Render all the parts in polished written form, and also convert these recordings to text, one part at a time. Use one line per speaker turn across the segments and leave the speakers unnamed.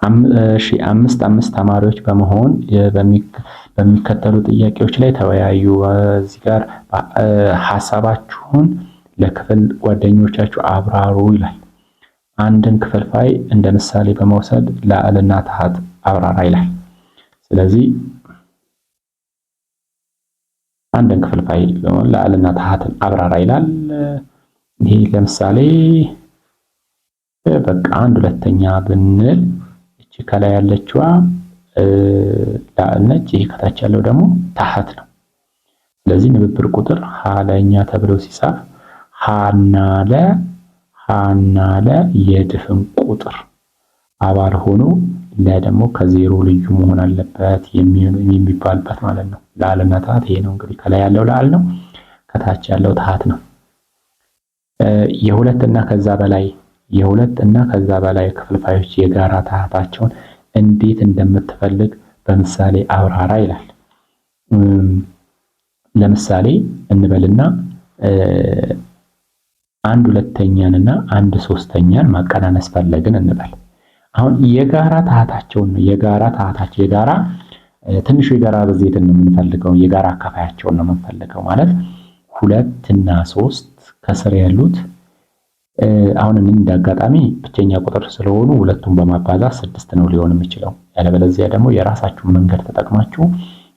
እሺ 5 ተማሪዎች በመሆን በሚከተሉ ጥያቄዎች ላይ ተወያዩ። እዚህ ጋር ሐሳባችሁን ለክፍል ጓደኞቻችሁ አብራሩ ይላል። አንድን ክፍልፋይ እንደ ምሳሌ በመውሰድ ላዕልና ታሃት አብራራ ይላል። ስለዚህ አንድን ክፍልፋይ ላዕልና ታሃትን አብራራ ይላል። ይሄ ለምሳሌ በቃ 1/2 ብንል እቺ ከላይ ያለችዋ ላዕል ነች፣ ይሄ ከታች ያለው ደግሞ ታሃት ነው። ስለዚህ ንብብር ቁጥር ሀ ለኛ ተብሎ ሲጻፍ ሀና ለ የድፍን ቁጥር አባል ሆኖ ለ ደግሞ ከዜሮ ልዩ መሆን አለበት የሚባልበት ማለት ነው። ላዕልና ታሃት ይሄ ነው እንግዲህ ከላይ ያለው ላዕል ነው፣ ከታች ያለው ታሃት ነው። የሁለት እና ከዛ በላይ ክፍልፋዮች የጋራ ታሃታቸውን እንዴት እንደምትፈልግ በምሳሌ አብራራ ይላል። ለምሳሌ እንበልና 1/2 እና 1/3 ማቀናነስ ፈለግን እንበል። አሁን የጋራ ታሃታቸውን ነው የጋራ ትንሹ የጋራ ብዜትን ነው የምንፈልገው፣ የጋራ አካፋያቸውን ነው የምንፈልገው ማለት 2 እና 3 ከስር ያሉት አሁን እንዳጋጣሚ ብቸኛ ቁጥር ስለሆኑ ሁለቱን በማባዛት 6 ነው ሊሆን የሚችለው። ያለበለዚያ ደግሞ የራሳችሁን መንገድ ተጠቅማችሁ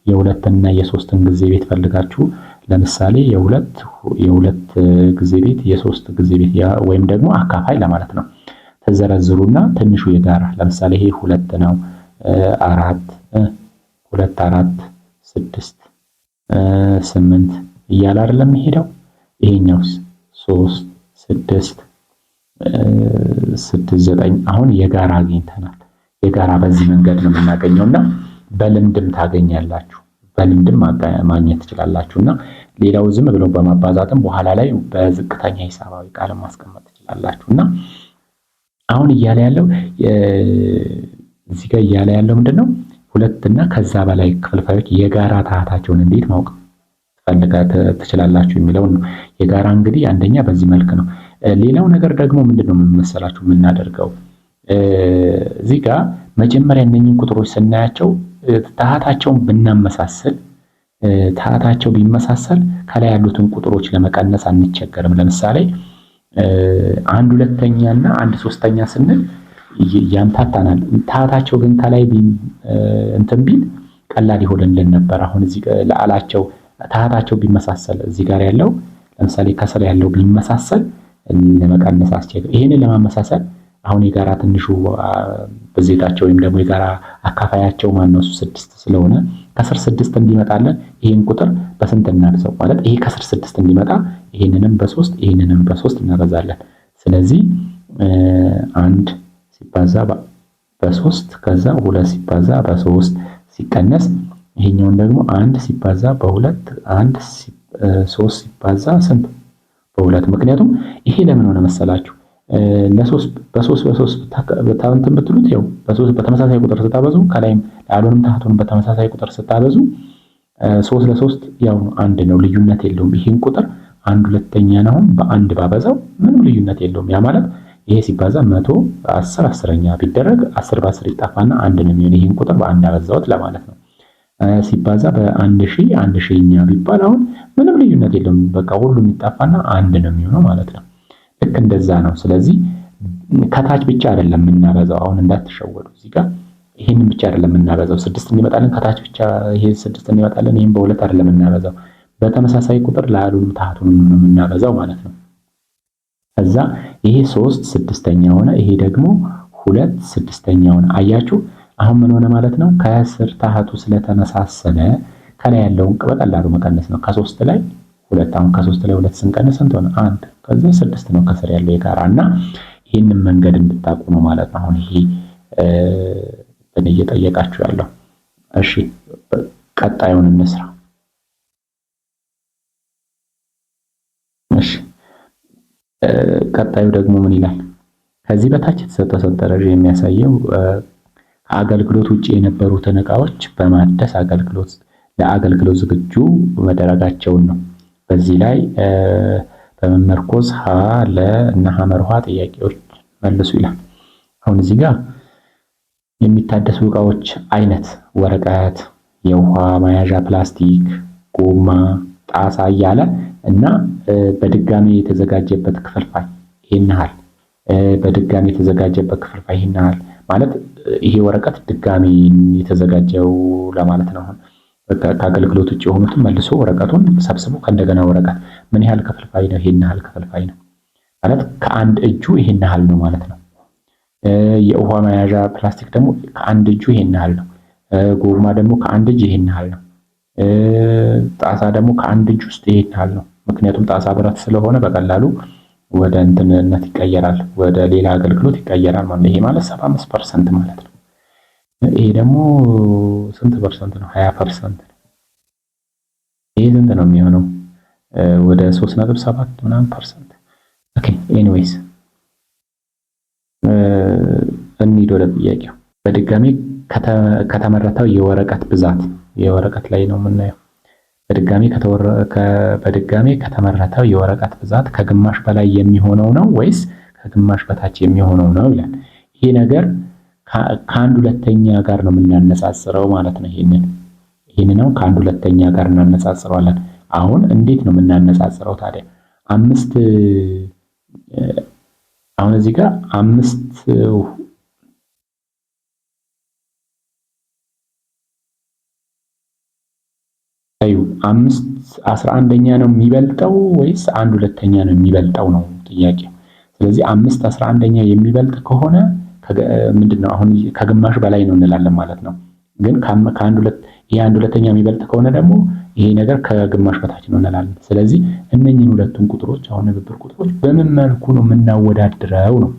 የ2 እና የ3ን ጊዜ ቤት ፈልጋችሁ ለምሳሌ የሁለት ጊዜ ቤት የ3 ጊዜ ቤት ወይም ደግሞ አካፋይ ለማለት ነው ተዘረዝሩና ትንሹ የጋራ ለምሳሌ ይሄ 2 ነው 4 2 4 6 8 እያለ አይደለም የሚሄደው። ይሄኛውስ 3 6 6 9 አሁን የጋራ አግኝተናል። የጋራ በዚህ መንገድ ነው የምናገኘውና በልምድም ታገኛላችሁ፣ በልምድም ማግኘት ትችላላችሁና ሌላው ዝም ብለው በማባዛትም በኋላ ላይ በዝቅተኛ ሂሳባዊ ቃል ማስቀመጥ ትችላላችሁና አሁን እያለ ያለው እዚህ ጋር እያለ ያለው ምንድነው? 2 እና ከዛ በላይ ክፍልፋዮች የጋራ ታሃታቸውን እንዴት ማወቅ ትችላላችሁ የሚለው ነው። የጋራ እንግዲህ አንደኛ በዚህ መልክ ነው። ሌላው ነገር ደግሞ ምንድነው መሰላችሁ የምናደርገው እዚህ ጋር መጀመሪያ እነኚህን ቁጥሮች ስናያቸው ታሃታቸውን ብናመሳሰል ታሃታቸው ቢመሳሰል ከላይ ያሉትን ቁጥሮች ለመቀነስ አንቸገርም። ለምሳሌ 1/2 እና 1/3 ስንል ያምታታናል። ታሃታቸው ግን ከላይ እንትን ቢል ቀላል ይሆንልን ነበር። አሁን እዚህ ለአላቸው ታሃታቸው ቢመሳሰል እዚህ ጋር ያለው ለምሳሌ ከስር ያለው ቢመሳሰል ለመቀነስ አስቸጋሪ። ይሄንን ለማመሳሰል አሁን የጋራ ትንሹ ብዜታቸው ወይም ደግሞ የጋራ አካፋያቸው ማነው 6 ስለሆነ ከስር 6 እንዲመጣለን ይሄን ቁጥር በስንት እናብዛው ማለት ይሄ ከስር 6 እንዲመጣ ይሄንንም በ3 እናበዛለን። ስለዚህ 1 ሲባዛ በ3 ከዛ 2 ሲባዛ በ3 ሲቀነስ ይሄኛውን ደግሞ 1 ሲባዛ በ2 3 ሲባዛ ስንት በ2። ምክንያቱም ይሄ ለምን ሆነ መሰላችሁ በ3 በታንተን ብትሉት ያው በ3 በተመሳሳይ ቁጥር ስታበዙ ከላይም ላሉንም ታህቱንም በተመሳሳይ ቁጥር ስታበዙ 3 ለ3 ያው አንድ ነው፣ ልዩነት የለውም። ይሄን ቁጥር 1/2 ነው በአንድ ባበዛው ምንም ልዩነት የለውም። ያ ማለት ይሄ ሲባዛ 110 10ኛ ቢደረግ 10 በ10 ይጣፋና አንድ ነው የሚሆነው። ይሄን ቁጥር በአንድ አበዛውት ለማለት ነው። ሲባዛ በ1000 ሺኛ ቢባል አሁን ምንም ልዩነት የለውም። በቃ ሁሉም ይጣፋና አንድ ነው የሚሆነው ማለት ነው። ልክ እንደዛ ነው። ስለዚህ ከታች ብቻ አይደለም የምናበዛው፣ አሁን እንዳትሸወዱ። እዚህ ጋር ይሄንን ብቻ አይደለም የምናበዛው 6 እንዲመጣልን ከታች ብቻ ይሄ 6 እንዲመጣልን ይሄን በ2 አይደለም የምናበዛው፣ በተመሳሳይ ቁጥር ለአሉንም ታህቱንም ነው የምናበዛው ማለት ነው። ከዛ ይሄ 3 6ኛ ሆነ፣ ይሄ ደግሞ 2 6ኛ ሆነ። አያችሁ አሁን ምን ሆነ ማለት ነው? ከስር ታህቱ ስለተመሳሰለ ከላይ ያለውን በቀላሉ መቀነስ ነው። ከ3 ላይ 2 አሁን ከ3 ላይ 2 ስንቀንስ ስንት ሆነ? 1 ከዛ 6 ነው ከስር ያለው የጋራ እና ይሄንን መንገድ እንድታቁ ነው ማለት ነው። አሁን ይሄ እየጠየቃችሁ ያለው። እሺ ቀጣዩን እንስራ። እሺ ቀጣዩ ደግሞ ምን ይላል? ከዚህ በታች የተሰጠው ሰንጠረዥ የሚያሳየው ከአገልግሎት ውጪ የነበሩትን ዕቃዎች በማደስ ለአገልግሎት ዝግጁ መደረጋቸውን ነው። በዚህ ላይ በመመርኮዝ ሀ ለ እና ሐመር ውሃ ጥያቄዎች መልሱ ይላል። አሁን እዚህ ጋር የሚታደሱ እቃዎች አይነት ወረቀት፣ የውሃ መያዣ ፕላስቲክ፣ ጎማ፣ ጣሳ እያለ እና በድጋሚ የተዘጋጀበት ክፍልፋይ ይሄን ያህል በድጋሚ የተዘጋጀበት ክፍልፋይ ይሄን ያህል ማለት ይሄ ወረቀት ድጋሚ የተዘጋጀው ለማለት ነው። አሁን ከአገልግሎት ውጭ የሆኑትን መልሶ ወረቀቱን ሰብስቦ ከእንደገና ወረቀት ምን ያህል ክፍልፋይ ነው? ይሄን ያህል ክፍልፋይ ነው ማለት ከአንድ እጁ ይሄን ያህል ነው ማለት ነው። የውሃ መያዣ ፕላስቲክ ደግሞ ከአንድ እጁ ይሄን ያህል ነው። ጎማ ደግሞ ከአንድ እጅ ይሄን ያህል ነው። ጣሳ ደግሞ ከአንድ እጅ ውስጥ ይሄን ያህል ነው። ምክንያቱም ጣሳ ብረት ስለሆነ በቀላሉ ወደ እንትንነት ይቀየራል፣ ወደ ሌላ አገልግሎት ይቀየራል ማለት ነው። ይሄ ማለት 75% ማለት ነው። ይሄ ደግሞ ስንት ፐርሰንት ነው? 20% ነው። ይሄ ስንት ነው የሚሆነው? ወደ 3.7 ምናምን ፐርሰንት። ኦኬ ኤኒዌይስ እንሂድ ወደ ጥያቄው። በድጋሚ ከተመረተው የወረቀት ብዛት የወረቀት ላይ ነው የምናየው። በድጋሚ ከተመረተው የወረቀት ብዛት ከግማሽ በላይ የሚሆነው ነው ወይስ ከግማሽ በታች የሚሆነው ነው ይላል። ይሄ ነገር ከአንድ ሁለተኛ ጋር ነው የምናነጻጽረው ማለት ነው። ይሄንን ነው ከአንድ ሁለተኛ ጋር እናነጻጽረዋለን። አሁን እንዴት ነው የምናነጻጽረው ታዲያ? አሁን እዚህ ጋር 5/11ኛ ነው የሚበልጠው ወይስ 1/2ኛ ነው የሚበልጠው ነው ጥያቄው። ስለዚህ 5/11ኛ የሚበልጥ ከሆነ ምንድነው አሁን ከግማሽ በላይ ነው እንላለን ማለት ነው። ግን ይሄ 1/2ኛ የሚበልጥ ከሆነ ደግሞ ይሄ ነገር ከግማሽ በታች ነው እንላለን። ስለዚህ እነኚህን ሁለቱን ቁጥሮች አሁን ንብብር ቁጥሮች በምን መልኩ ነው የምናወዳድረው ነው።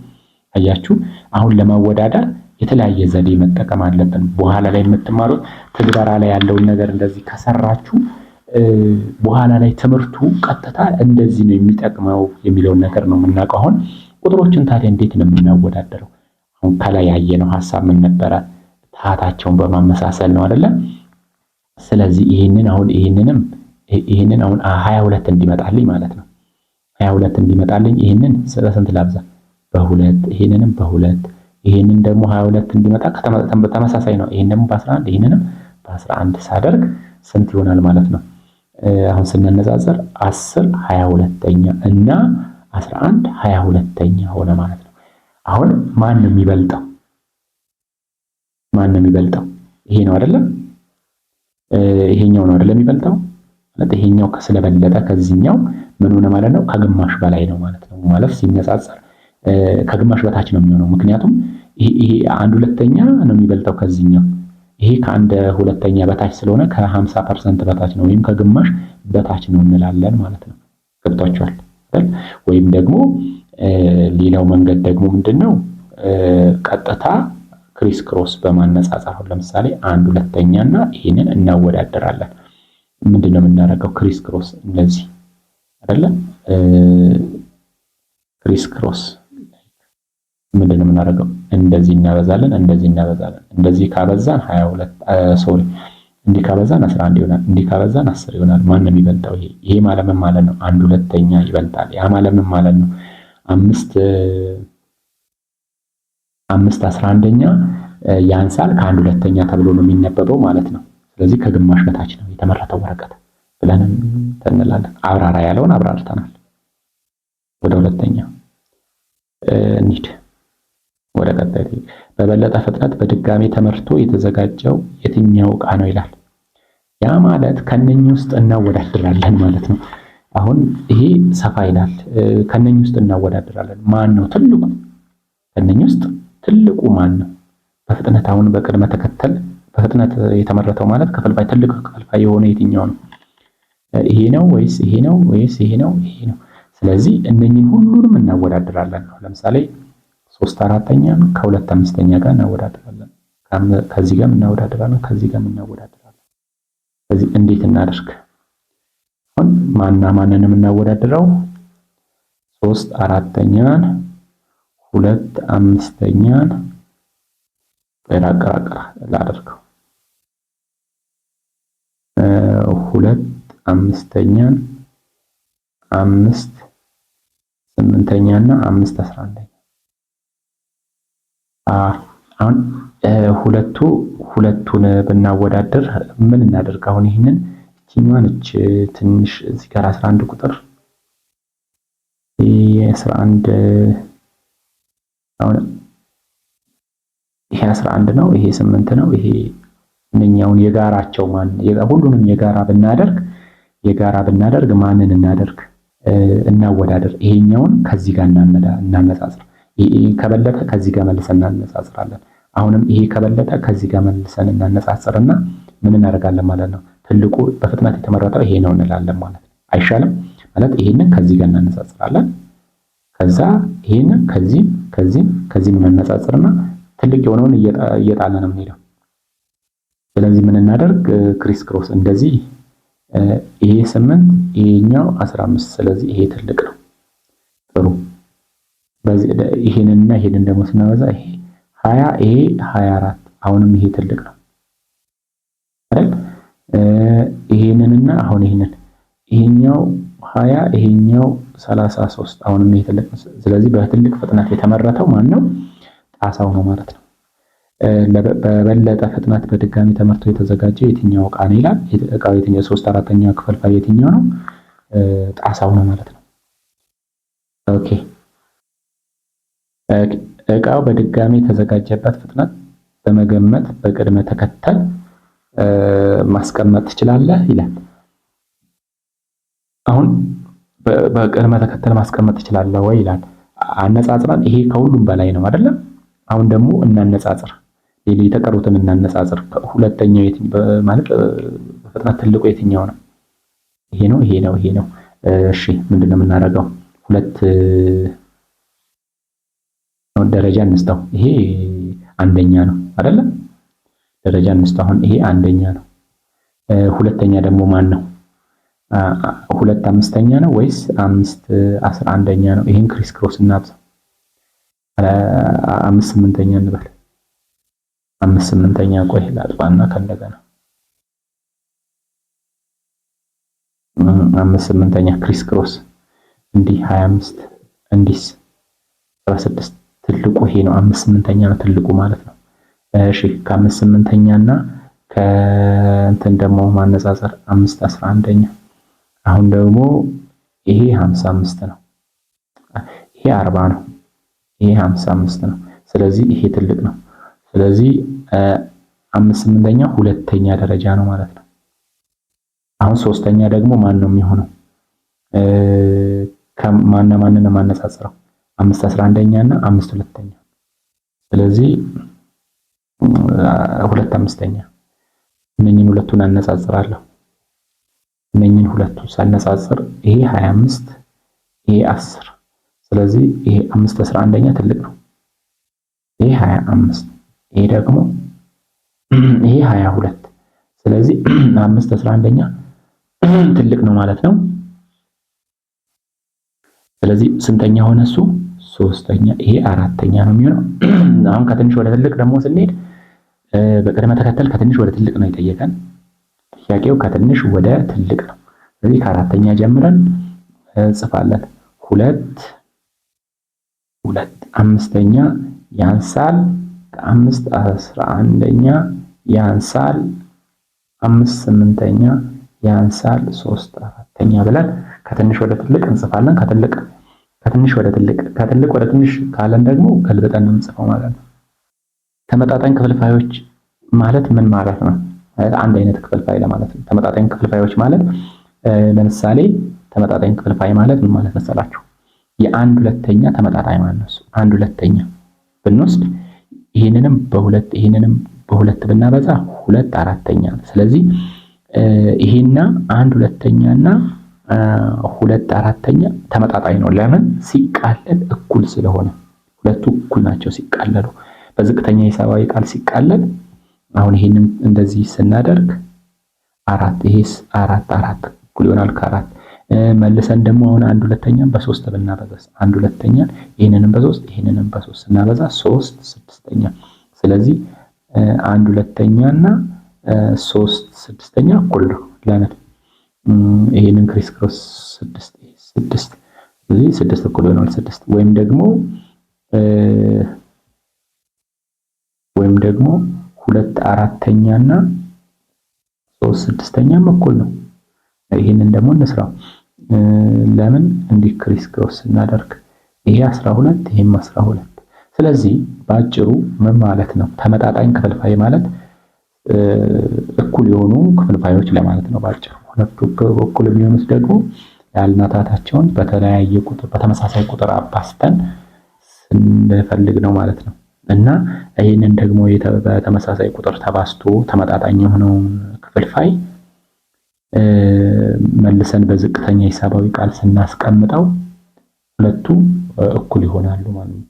አያችሁ አሁን ለማወዳደር የተለያየ ዘዴ መጠቀም አለብን። በኋላ ላይ የምትማሩት ትግበራ ላይ ያለውን ነገር እንደዚህ ከሰራችሁ በኋላ ላይ ትምህርቱ ቀጥታ እንደዚህ ነው የሚጠቅመው የሚለውን ነገር ነው የምናውቀው። አሁን ቁጥሮችን ታዲያ እንዴት ነው የምናወዳደረው? አሁን ከላይ ያየነው ሐሳብ ምን ነበረ? ታታቸውን በማመሳሰል ነው አይደለ? ስለዚህ ይሄንን አሁን 22 እንዲመጣልኝ ማለት ነው። 22 እንዲመጣልኝ ይሄንን ስንት ላብዛ? በ2 ይሄንንም በ2 ይሄንን ደግሞ 22 እንዲመጣ ተመሳሳይ ነው። ይሄን ደግሞ በ11 ይሄንንም በ11 ሳደርግ ስንት ይሆናል ማለት ነው? አሁን ስናነጻጽር 10 22ኛ እና 11 22ኛ ሆነ ማለት ነው። አሁን ማን ነው የሚበልጠው? ይሄ ነው አይደለም? ይሄኛው ነው አይደለም የሚበልጠው ማለት ይሄኛው ስለበለጠ ከዚህኛው ምን ሆነ ማለት ነው? ከግማሽ በላይ ነው ማለት ነው። ማለት ሲነጻጸር ከግማሽ በታች ነው የሚሆነው። ምክንያቱም ይሄ 1/2ኛ ነው የሚበልጠው ከዚህኛው። ይሄ ከ1/2ኛ በታች ስለሆነ ከ50% በታች ነው ወይም ከግማሽ በታች ነው እንላለን ማለት ነው። ገብቷችኋል አይደል? ወይም ደግሞ ሌላው መንገድ ደግሞ ምንድነው? ቀጥታ ክሪስ ክሮስ በማነጻጸር ለምሳሌ 1/2ኛ እና ይሄንን እናወዳደራለን። ምንድነው የምናደርገው? ክሪስ ክሮስ እንደዚህ አይደለ? ክሪስ ክሮስ ምንድነው የምናደርገው? እንደዚህ እናበዛለን። እንደዚህ ካበዛን 22 እንዲህ ካበዛን 11 ይሆናል። እንዲህ ካበዛን 10 ይሆናል። ማን ነው የሚበልጠው? ይሄ ማለት ምን ማለት ነው? 1/2ኛ ይበልጣል። ያ ማለት ምን ማለት ነው? 5/11ኛ ያንሳል ከ1/2ኛ ተብሎ ነው የሚነበበው ማለት ነው። ስለዚህ ከግማሽ በታች ነው የተመረተው ወረቀት ብለን እንላለን። አብራራ ያለውን አብራርተናል። ወደ ሁለተኛ እንሂድ። ወደ ቀጣይ በበለጠ ፍጥነት በድጋሚ ተመርቶ የተዘጋጀው የትኛው ዕቃ ነው ይላል። ያ ማለት ከነኚህ ውስጥ እናወዳድራለን ማለት ነው። አሁን ይሄ ሰፋ ይላል። ከነኚህ ውስጥ እናወዳድራለን። ማን ነው ትልቁ? ከነኚህ ውስጥ ትልቁ ማን ነው? በፍጥነት አሁን በቅደም ተከተል በፍጥነት የተመረተው ማለት ክፍልፋይ ትልቅ ክፍልፋይ የሆነ የትኛው ነው? ይሄ ነው ወይስ ይሄ ነው ወይስ ይሄ ነው? ይሄ ነው። ስለዚህ እነኚህን ሁሉንም እናወዳድራለን ነው። ለምሳሌ 3/4ኛን ከ2/5ኛ ጋር እናወዳድራለን። ከዚህ ጋር እናወዳድራለን፣ ከዚህ ጋር እናወዳድራለን። ስለዚህ እንዴት እናደርግ? አሁን ማንን የምናወዳድረው? 3/4ኛን 2/5ኛን በራቀራቀራ ላደርገው 2/5ኛን 5/8ኛ እና 5/11ኛ አሁን ሁለቱን ብናወዳደር ምን እናደርግ? አሁን ይሄንን እቺኛዋን ትንሽ እዚህ ጋር 11 ቁጥር ይሄ 11 አሁን ይሄ 11 ነው፣ ይሄ 8 ነው። ይሄ እነኛውን የጋራቸው ሁሉንም የጋራ ብናደርግ ማንን እናደርግ? እናወዳደር። ይሄኛውን ከዚህ ጋር እናነጻጽር። ይሄ ከበለጠ ከዚህ ጋር መልሰን እናነጻጽራለን። አሁንም ይሄ ከበለጠ ከዚህ ጋር መልሰን እናነጻጽርና ምን እናደርጋለን ማለት ነው? ትልቁ በፍጥነት የተመረጠው ይሄ ነው እንላለን ማለት ነው። አይሻልም? ማለት ይሄንን ከዚህ ጋር እናነጻጽራለን። ከዛ ይሄንን ከዚህ እናነጻጽርና ትልቅ የሆነውን እየጣለን ነው የምንሄደው። ስለዚህ ምን እናደርግ? ክሪስ ክሮስ እንደዚህ ይሄ 8 ይሄኛው 15 ስለዚህ ይሄ ትልቅ ነው። ጥሩ። በዚህ ይሄንንና ይሄንን ደግሞ ስናበዛ ይሄ 20 ይሄ 24 አሁንም ይሄ ትልቅ ነው አይደል? ይሄንንና አሁን ይሄኛው 20 ይሄኛው 33 አሁንም ይሄ ትልቅ ነው። ስለዚህ በትልቅ ፍጥነት የተመረተው ማን ነው? ጣሳው ነው ማለት ነው። በበለጠ ፍጥነት በድጋሚ ተመርቶ የተዘጋጀ የትኛው ዕቃ ነው ይላል። ዕቃው የትኛው 3/4ኛ ክፍልፋይ የትኛው ነው? ጣሳው ነው ማለት ነው። ኦኬ ዕቃው በድጋሚ የተዘጋጀበት ፍጥነት በመገመት በቅድመ ተከተል ማስቀመጥ ትችላለህ ይላል። አሁን በቅድመ ተከተል ማስቀመጥ ትችላለህ ወይ ይላል። አነጻጽረን ይሄ ከሁሉም በላይ ነው አይደለም? አሁን ደግሞ እናነጻጽር፣ የተቀሩትን እናነጻጽር። ሁለተኛው ማለት በፍጥነት ትልቁ የትኛው ነው? ይሄ ነው። እሺ ምንድነው የምናደርገው? ሁለት ደረጃ እንስጠው። ይሄ አንደኛ ነው አይደለም? ደረጃ እንስጠው። አሁን ይሄ አንደኛ ነው። ሁለተኛ ደግሞ ማን ነው? 2 5ኛ ነው ወይስ 5 11ኛ ነው? ይሄን ክሪስ ክሮስ እናብዛው። 5 8ኛ እንበል። 5 8ኛ ቆይ ላጥፋና ከእንደገና 5 8ኛ ክሪስ ክሮስ እንዲህ 25 እንዲህ 76 ትልቁ ይሄ ነው። 5 8ኛ ነው ትልቁ ማለት ነው። እሺ ከ5 8ኛና ከእንትን ደግሞ ማነጻጸር 5 11ኛ። አሁን ደግሞ ይሄ 55 ነው፣ ይሄ 40 ነው፣ ይሄ 55 ነው። ስለዚህ ይሄ ትልቅ ነው። ስለዚህ 5 8ኛ ሁለተኛ ደረጃ ነው ማለት ነው። አሁን ሶስተኛ ደግሞ ማን ነው የሚሆነው? ማንን ነው ማነጻጽረው? 5 11ኛ እና 5 ሁለተኛ። ስለዚህ 2 5ኛ እነኚህን ሁለቱን አነጻጽራለሁ። እነኚህን ሁለቱን ሳነጻጽር ይሄ 25 ይሄ 10። ስለዚህ ይሄ 5 11ኛ ትልቅ ነው። ይሄ 25 ይሄ ደግሞ ይሄ 22። ስለዚህ 5 11ኛ ትልቅ ነው ማለት ነው። ስለዚህ ስንተኛ ሆነ እሱ? ሶስተኛ። ይሄ አራተኛ ነው የሚሆነው። አሁን ከትንሽ ወደ ትልቅ ደግሞ ስንሄድ በቅደም ተከተል ከትንሽ ወደ ትልቅ ነው የጠየቀን። ጥያቄው ከትንሽ ወደ ትልቅ ነው። ስለዚህ ከአራተኛ ጀምረን እንጽፋለን። 2 5ኛ ያንሳል፣ ከ5 11ኛ ያንሳል፣ 5 8ኛ ያንሳል፣ 3 4ኛ ብለን ከትንሽ ወደ ትልቅ እንጽፋለን። ከትንሽ ወደ ትንሽ ካለን ደግሞ ገልብጠን ነው እንጽፈው ማለት ነው። ተመጣጣኝ ክፍልፋዮች ማለት ምን ማለት ነው? አንድ አይነት ክፍልፋይ ለማለት ነው። ተመጣጣኝ ክፍልፋዮች ማለት ለምሳሌ ተመጣጣኝ ክፍልፋይ ማለት ምን ማለት መሰላችሁ? የአንድ ሁለተኛ ተመጣጣኝ ማለት ነው። 1/2 ብንወስድ ይሄንንም በሁለት ብናበዛ 2/4 ነው። ስለዚህ ይሄና 1/2 እና 2/4 ተመጣጣኝ ነው። ለምን? ሲቃለል እኩል ስለሆነ። ሁለቱ እኩል ናቸው ሲቃለሉ። በዝቅተኛ ሂሳባዊ ቃል ሲቃለል አሁን ይሄንን እንደዚህ ስናደርግ 4 ይሄስ 4 እኩል ይሆናል ከ4 መልሰን ደግሞ አሁን 1/2 በ3 ብናበዛስ 1/2 ይሄንንም በ3 ይሄንንም በ3 ስናበዛ 3 6ኛ። ስለዚህ 1/2 እና 3 6ኛ እኩል ነው። ለምን? ይሄንን ክሪስ ክሮስ 6 ስለዚህ 6 እኩል ይሆናል 6 ወይም ወይም ደግሞ 2/4 እና 3/6 እኩል ነው። ይሄንን ደግሞ እንስራው። ለምን እንዲክሪስ ክሮስ ስናደርግ ይሄ 12 ይሄም 12። ስለዚህ በአጭሩ ምን ማለት ነው? ተመጣጣኝ ክፍልፋይ ማለት እኩል የሆኑ ክፍልፋዮች ለማለት ነው በአጭሩ። ሁለቱ እኩል የሚሆኑት ደግሞ ያልናታቸውን በተለያየ ቁጥር በተመሳሳይ ቁጥር አባዝተን ስንፈልግ ነው ማለት ነው። እና ይህንን ደግሞ በተመሳሳይ ቁጥር ተባዝቶ ተመጣጣኝ የሆነውን ክፍልፋይ መልሰን በዝቅተኛ ሂሳባዊ ቃል ስናስቀምጠው ሁለቱ እኩል ይሆናሉ ማለት ነው።